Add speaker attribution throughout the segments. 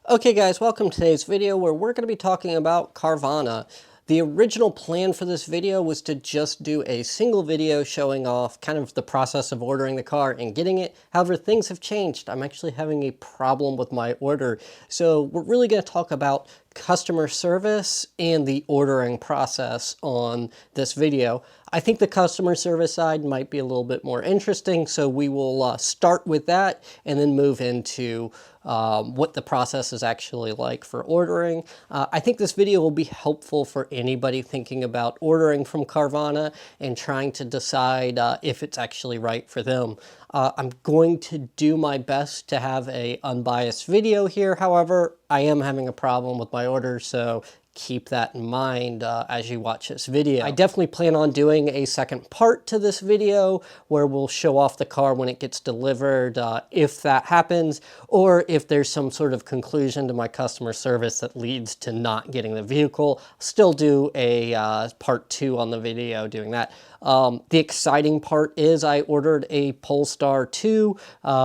Speaker 1: Okay guys, welcome to today's video where we're going to be talking about Carvana. The original plan for this video was to just do a single video showing off kind of the process of ordering the car and getting it. However, things have changed. I'm actually having a problem with my order. So we're really going to talk about customer service and the ordering process on this video. I think the customer service side might be a little bit more interesting, so we will start with that and then move into what the process is actually like for ordering. I think this video will be helpful for anybody thinking about ordering from Carvana and trying to decide if it's actually right for them. I'm going to do my best to have an unbiased video here. However, I am having a problem with my order, so keep that in mind as you watch this video. I definitely plan on doing a second part to this video where we'll show off the car when it gets delivered, if that happens, or if there's some sort of conclusion to my customer service that leads to not getting the vehicle. Still do a part 2 on the video doing that. The exciting part is I ordered a Polestar 2,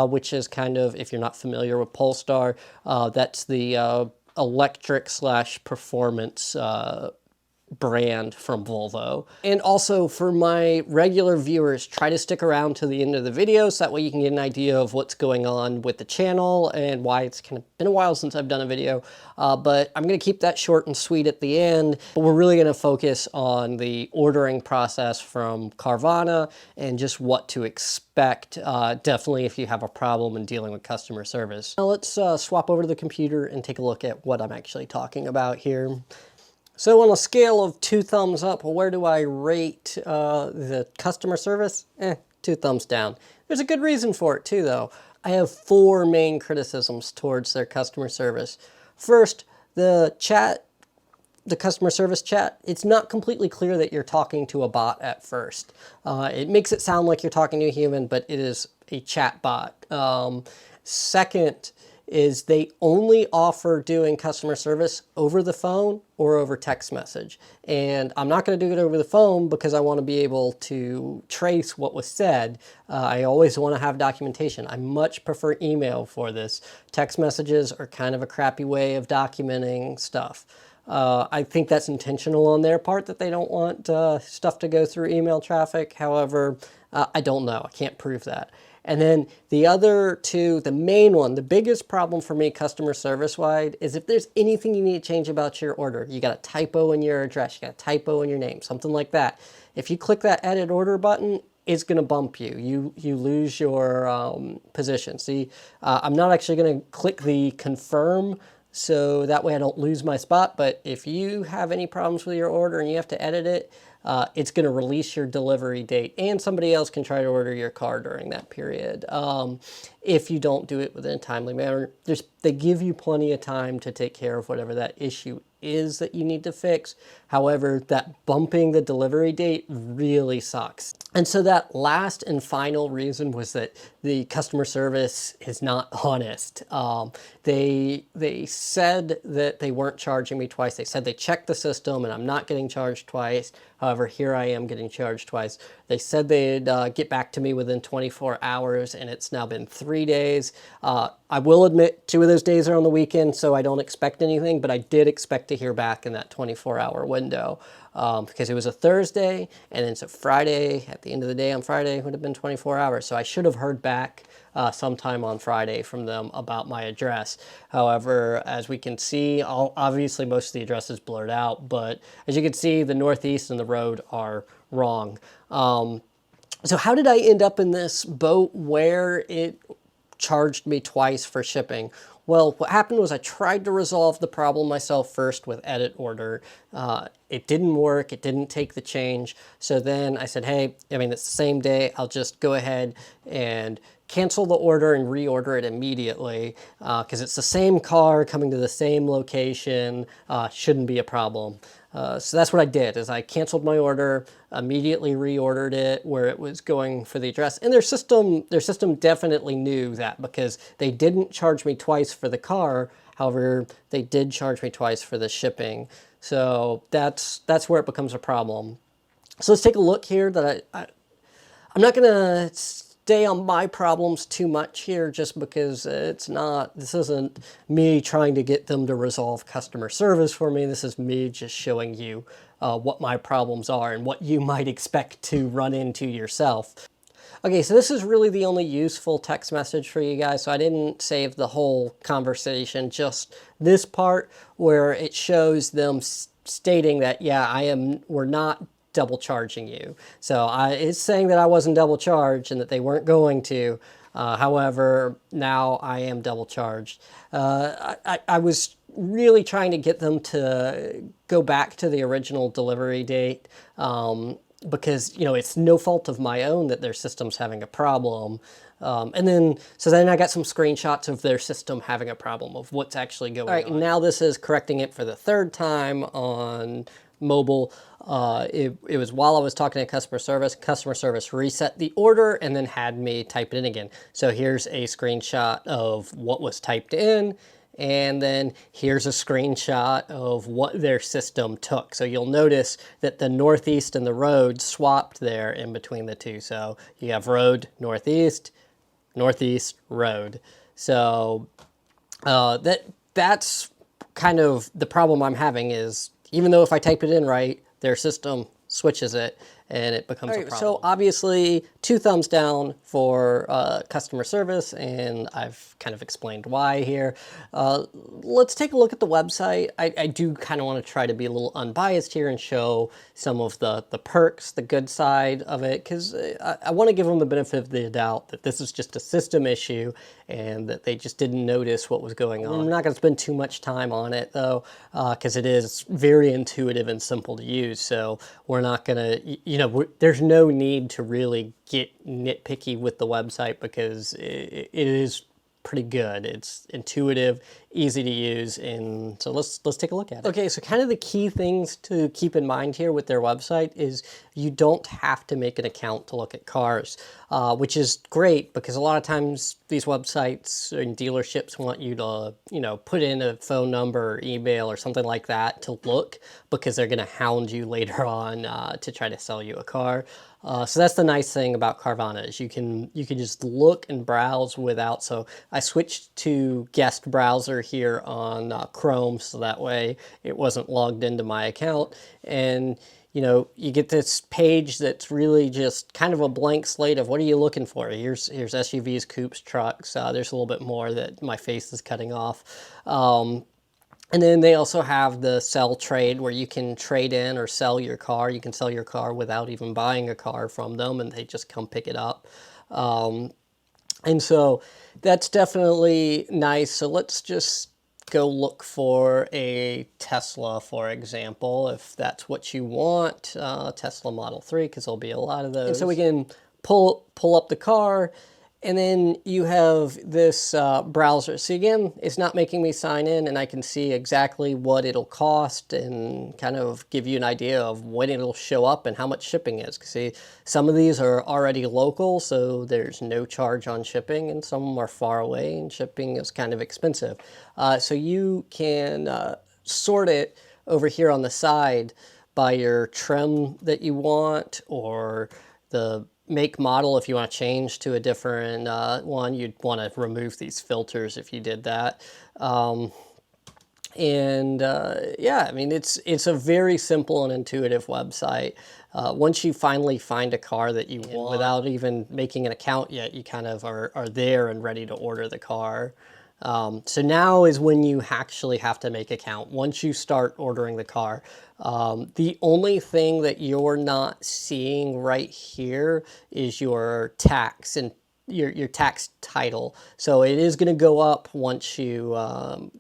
Speaker 1: which is kind of, if you're not familiar with Polestar, that's the electric slash performance brand from Volvo. And also for my regular viewers, try to stick around to the end of the video so that way you can get an idea of what's going on with the channel and why it's kind of been a while since I've done a video. But I'm going to keep that short and sweet at the end. But we're really going to focus on the ordering process from Carvana and just what to expect, definitely if you have a problem in dealing with customer service. Now let's swap over to the computer and take a look at what I'm actually talking about here. So on a scale of 2 thumbs up, where do I rate the customer service? 2 thumbs down. There's a good reason for it too, though. I have 4 main criticisms towards their customer service. First, the chat, the customer service chat, it's not completely clear that you're talking to a bot at first. It makes it sound like you're talking to a human, but it is a chat bot. Second, is they only offer doing customer service over the phone or over text message. And I'm not going to do it over the phone because I want to be able to trace what was said. I always want to have documentation. I much prefer email for this. Text messages are kind of a crappy way of documenting stuff. I think that's intentional on their part that they don't want stuff to go through email traffic. However, I don't know. I can't prove that. And then the other 2, the main one, the biggest problem for me customer service-wide is if there's anything you need to change about your order. You got a typo in your address, you got a typo in your name, something like that. If you click that edit order button, it's going to bump you. You lose your position. See, I'm not actually going to click the confirm, so that way I don't lose my spot. But if you have any problems with your order and you have to edit it, it's going to release your delivery date, and somebody else can try to order your car during that period if you don't do it within a timely manner. They give you plenty of time to take care of whatever that issue is that you need to fix. However, that bumping the delivery date really sucks. And so that last and final reason was that the customer service is not honest. They said that they weren't charging me twice. They said they checked the system and I'm not getting charged twice. However, here I am getting charged twice. They said they'd get back to me within 24 hours, and it's now been 3 days. I will admit 2 of those days are on the weekend, so I don't expect anything, but I did expect to hear back in that 24-hour window because it was a Thursday, and it's a Friday. At the end of the day on Friday, it would have been 24 hours, so I should have heard back sometime on Friday from them about my address. However, as we can see, obviously most of the address is blurred out, but as you can see, the Northeast and the road are wrong. So how did I end up in this boat where it charged me twice for shipping? Well, what happened was I tried to resolve the problem myself first with edit order. It didn't work. It didn't take the change. So then I said, hey, I mean, it's the same day. I'll just go ahead and cancel the order and reorder it immediately because it's the same car coming to the same location. Shouldn't be a problem. So that's what I did, is I canceled my order, immediately reordered it where it was going for the address. And their system definitely knew that because they didn't charge me twice for the car. However, they did charge me twice for the shipping. So that's where it becomes a problem. So let's take a look here. I'm not going to stay on my problems too much here, just because this isn't me trying to get them to resolve customer service for me. This is me just showing you what my problems are and what you might expect to run into yourself. Okay, so this is really the only useful text message for you guys, so I didn't save the whole conversation, just this part where it shows them stating that, yeah, we're not double charging you. So it's saying that I wasn't double charged and that they weren't going to. However, now I am double charged. I was really trying to get them to go back to the original delivery date, because, you know, it's no fault of my own that their system's having a problem. So then I got some screenshots of their system having a problem, of what's actually going on. All right, now this is correcting it for the third time on mobile. It was while I was talking to customer service reset the order and then had me type it in again. So here's a screenshot of what was typed in, and then here's a screenshot of what their system took. So you'll notice that the northeast and the road swapped there in between the two. So you have road, northeast, northeast, road. So that's kind of the problem I'm having, is even though if I type it in right, their system switches it and it becomes a problem. So obviously 2 thumbs down for customer service, and I've kind of explained why here. Let's take a look at the website. I do kind of want to try to be a little unbiased here and show some of the perks, the good side of it, because I want to give them the benefit of the doubt that this is just a system issue and that they just didn't notice what was going on. I'm not going to spend too much time on it though, because it is very intuitive and simple to use. So we're not going to, there's no need to really get nitpicky with the website, because it is pretty good. It's intuitive, easy to use, and so let's take a look at it. Okay, so kind of the key things to keep in mind here with their website is you don't have to make an account to look at cars, which is great, because a lot of times these websites and dealerships want you to, put in a phone number or email or something like that to look, because they're going to hound you later on to try to sell you a car. So that's the nice thing about Carvana, is you can just look and browse without. So I switched to guest browser here on Chrome, so that way it wasn't logged into my account. And you get this page that's really just kind of a blank slate of what are you looking for. Here's SUVs, coupes, trucks. There's a little bit more that my face is cutting off. And then they also have the sell trade, where you can trade in or sell your car. You can sell your car without even buying a car from them, and they just come pick it up. And so that's definitely nice. So let's just go look for a Tesla, for example, if that's what you want. Tesla Model 3, because there'll be a lot of those. And so we can pull up the car, and then you have this browser. So again, it's not making me sign in, and I can see exactly what it'll cost and kind of give you an idea of when it'll show up and how much shipping is. See, some of these are already local, so there's no charge on shipping, and some of them are far away, and shipping is kind of expensive. So you can sort it over here on the side by your trim that you want, or the make model. If you want to change to a different one, you'd want to remove these filters if you did that. Yeah, I mean, it's a very simple and intuitive website. Once you finally find a car that you want, without even making an account yet, you kind of are there and ready to order the car. So now is when you actually have to make an account, once you start ordering the car. The only thing that you're not seeing right here is your tax and your tax title. So it is going to go up once you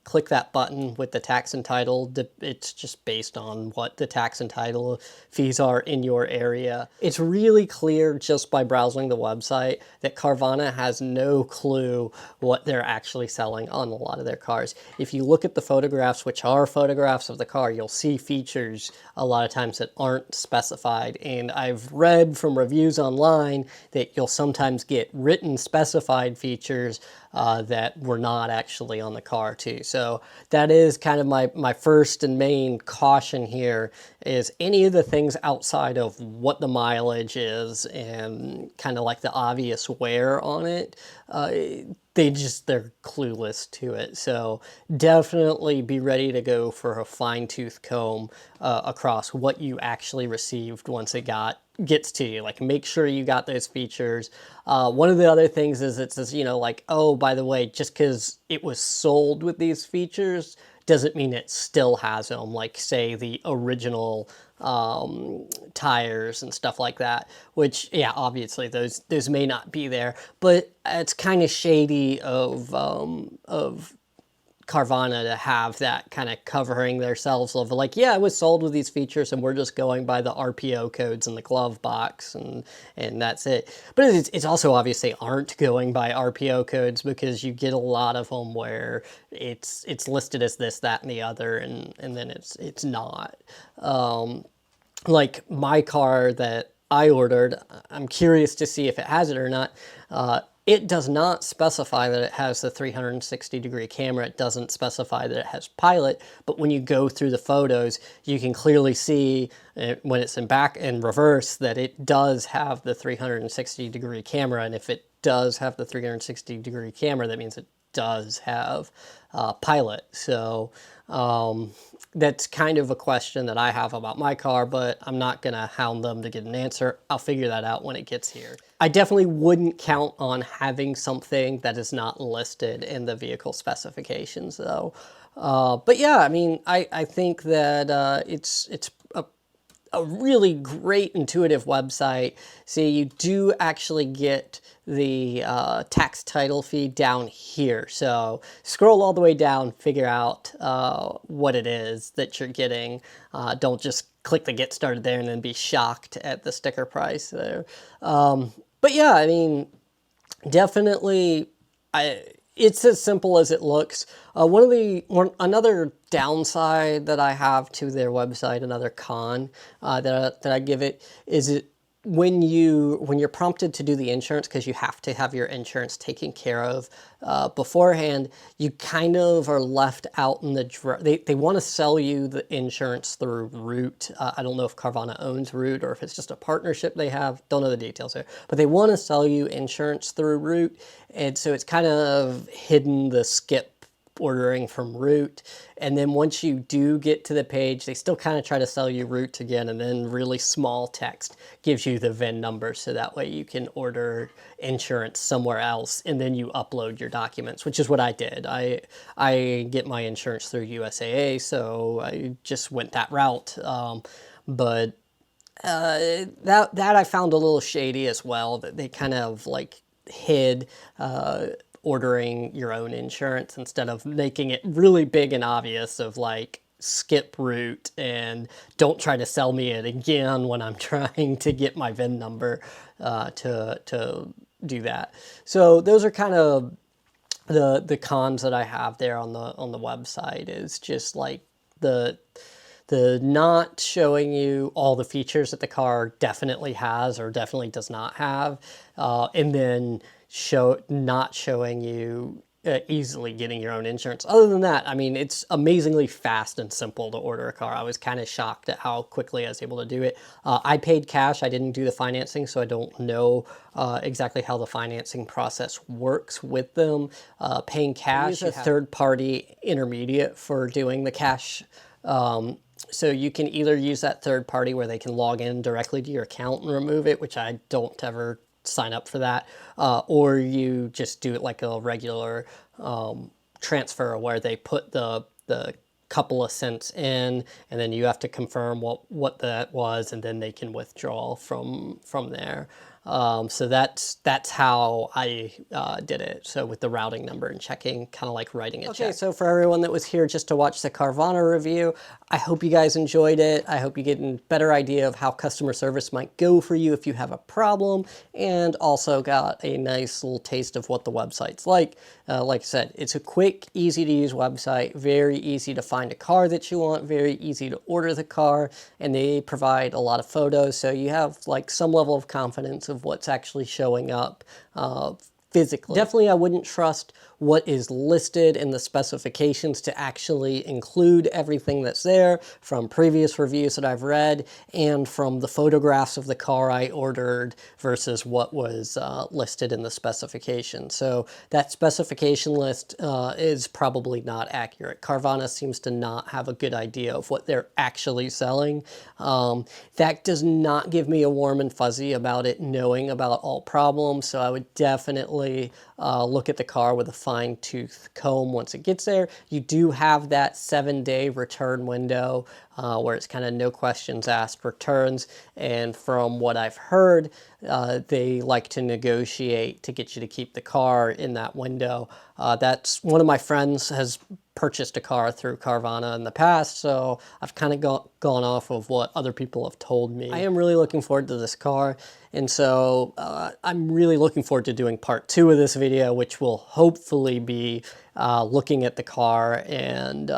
Speaker 1: click that button with the tax and title. It's just based on what the tax and title fees are in your area. It's really clear just by browsing the website that Carvana has no clue what they're actually selling on a lot of their cars. If you look at the photographs, which are photographs of the car, you'll see features a lot of times that aren't specified. And I've read from reviews online that you'll sometimes get written written specified features that were not actually on the car too. So that is kind of my first and main caution here, is any of the things outside of what the mileage is and kind of like the obvious wear on it, they're clueless to it. So definitely be ready to go for a fine-tooth comb across what you actually received once it gets to you. Like, make sure you got those features. One of the other things is it says, you know, like, oh, by the way, just because it was sold with these features doesn't mean it still has them, like say the original tires and stuff like that, which, yeah, obviously those may not be there, but it's kind of shady of Carvana to have that kind of covering themselves of like, yeah, it was sold with these features and we're just going by the RPO codes in the glove box and that's it. But it's also obviously aren't going by RPO codes, because you get a lot of them where it's listed as this, that, and the other, and then it's not. Like my car that I ordered, I'm curious to see if it has it or not. It does not specify that it has the 360-degree camera. It doesn't specify that it has pilot, but when you go through the photos, you can clearly see when it's in back and reverse that it does have the 360-degree camera. And if it does have the 360-degree camera, that means it does have pilot. So that's kind of a question that I have about my car, but I'm not going to hound them to get an answer. I'll figure that out when it gets here. I definitely wouldn't count on having something that is not listed in the vehicle specifications, though. But yeah, I mean, I think that it's a really great intuitive website. See, you do actually get the tax title feed down here. So scroll all the way down, figure out what it is that you're getting. Don't just click the get started there and then be shocked at the sticker price there. But yeah, I mean, definitely, it's as simple as it looks. Another downside that I have to their website, another con that I give it, is when you're prompted to do the insurance, because you have to have your insurance taken care of beforehand, you kind of are left out in the they want to sell you the insurance through Root. I don't know if Carvana owns Root or if it's just a partnership they have. Don't know the details there, but they want to sell you insurance through Root, and so it's kind of hidden the skip ordering from Root. And then once you do get to the page, they still kind of try to sell you Root again, and then really small text gives you the VIN number, so that way you can order insurance somewhere else, and then you upload your documents, which is what I did. I get my insurance through USAA, so I just went that route. But that I found a little shady as well, that they kind of like hid ordering your own insurance instead of making it really big and obvious of like, skip Root and don't try to sell me it again when I'm trying to get my VIN number to do that. So those are kind of the cons that I have there on the website, is just like the not showing you all the features that the car definitely has or definitely does not have, and then not showing you easily getting your own insurance. Other than that, I mean, it's amazingly fast and simple to order a car. I was kind of shocked at how quickly I was able to do it. I paid cash. I didn't do the financing, so I don't know exactly how the financing process works with them. Paying cash, use a third-party intermediate for doing the cash. So you can either use that third party where they can log in directly to your account and remove it, which I don't ever sign up for that, or you just do it like a regular transfer where they put the couple of cents in, and then you have to confirm what that was, and then they can withdraw from there. So that's how I did it. So with the routing number and checking, kind of like writing a check. Okay, so for everyone that was here just to watch the Carvana review, I hope you guys enjoyed it. I hope you get a better idea of how customer service might go for you if you have a problem, and also got a nice little taste of what the website's like. Like I said, it's a quick, easy to use website, very easy to find a car that you want, very easy to order the car, and they provide a lot of photos, so you have like some level of confidence of what's actually showing up physically. Definitely I wouldn't trust what is listed in the specifications to actually include everything that's there from previous reviews that I've read and from the photographs of the car I ordered versus what was listed in the specification. So that specification list is probably not accurate. Carvana seems to not have a good idea of what they're actually selling. That does not give me a warm and fuzzy about it knowing about all problems, so I would definitely look at the car with a fine-tooth comb once it gets there. You do have that 7-day return window where it's kind of no questions asked returns, and from what I've heard, they like to negotiate to get you to keep the car in that window. That's one of my friends has purchased a car through Carvana in the past, so I've kind of gone off of what other people have told me. I am really looking forward to this car, and so I'm really looking forward to doing part 2 of this video, which will hopefully be looking at the car and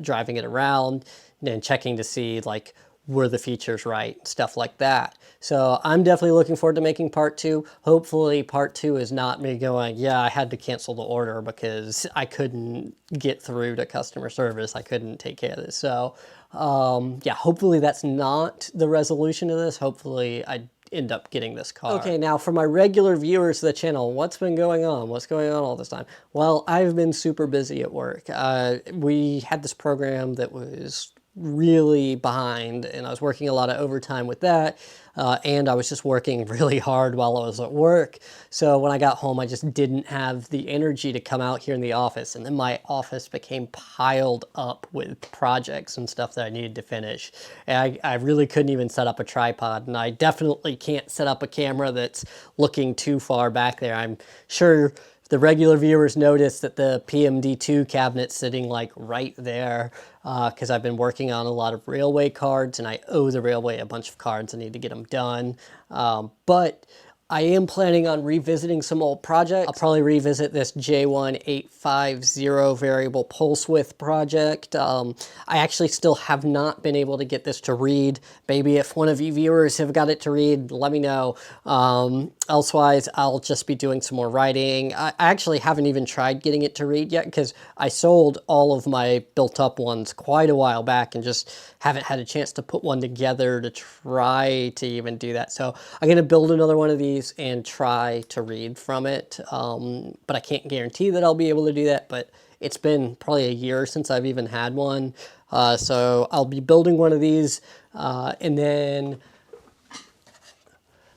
Speaker 1: driving it around and checking to see like were the features right, stuff like that. So I'm definitely looking forward to making part 2. Hopefully part 2 is not me going, yeah, I had to cancel the order because I couldn't get through to customer service. I couldn't take care of this. So yeah, hopefully that's not the resolution of this. Hopefully I end up getting this car. Okay, now for my regular viewers of the channel, what's been going on? What's going on all this time? Well, I've been super busy at work. We had this program that was really behind, and I was working a lot of overtime with that, and I was just working really hard while I was at work. So when I got home, I just didn't have the energy to come out here in the office, and then my office became piled up with projects and stuff that I needed to finish. And I really couldn't even set up a tripod, and I definitely can't set up a camera that's looking too far back there. I'm sure the regular viewers notice that the PMD2 cabinet's sitting like right there because I've been working on a lot of railway cards, and I owe the railway a bunch of cards. I need to get them done. But I am planning on revisiting some old projects. I'll probably revisit this J1850 variable pulse width project. I actually still have not been able to get this to read. Maybe if one of you viewers have got it to read, let me know. Elsewise, I'll just be doing some more writing. I actually haven't even tried getting it to read yet because I sold all of my built up ones quite a while back and just haven't had a chance to put one together to try to even do that. So I'm going to build another one of these and try to read from it, but I can't guarantee that I'll be able to do that. But it's been probably a year since I've even had one, so I'll be building one of these, and then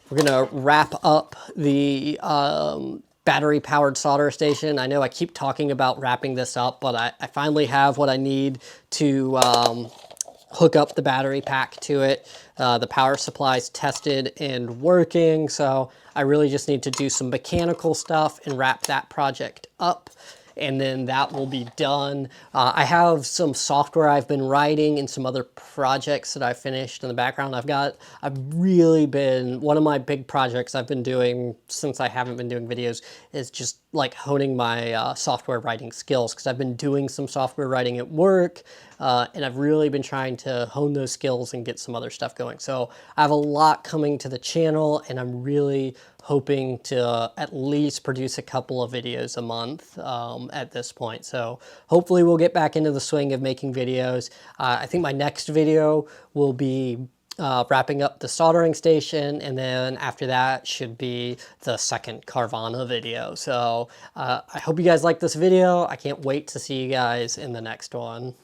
Speaker 1: we're gonna wrap up the battery powered solder station. I know I keep talking about wrapping this up, but I finally have what I need to hook up the battery pack to it. The power supply's tested and working, so I really just need to do some mechanical stuff and wrap that project up, and then that will be done. I have some software I've been writing and some other projects that I finished in the background. I've really been, one of my big projects I've been doing since I haven't been doing videos is just like honing my software writing skills, because I've been doing some software writing at work, and I've really been trying to hone those skills and get some other stuff going. So I have a lot coming to the channel, and I'm really hoping to at least produce a couple of videos a month at this point. So hopefully we'll get back into the swing of making videos. I think my next video will be wrapping up the soldering station, and then after that should be the second Carvana video. So I hope you guys like this video. I can't wait to see you guys in the next one.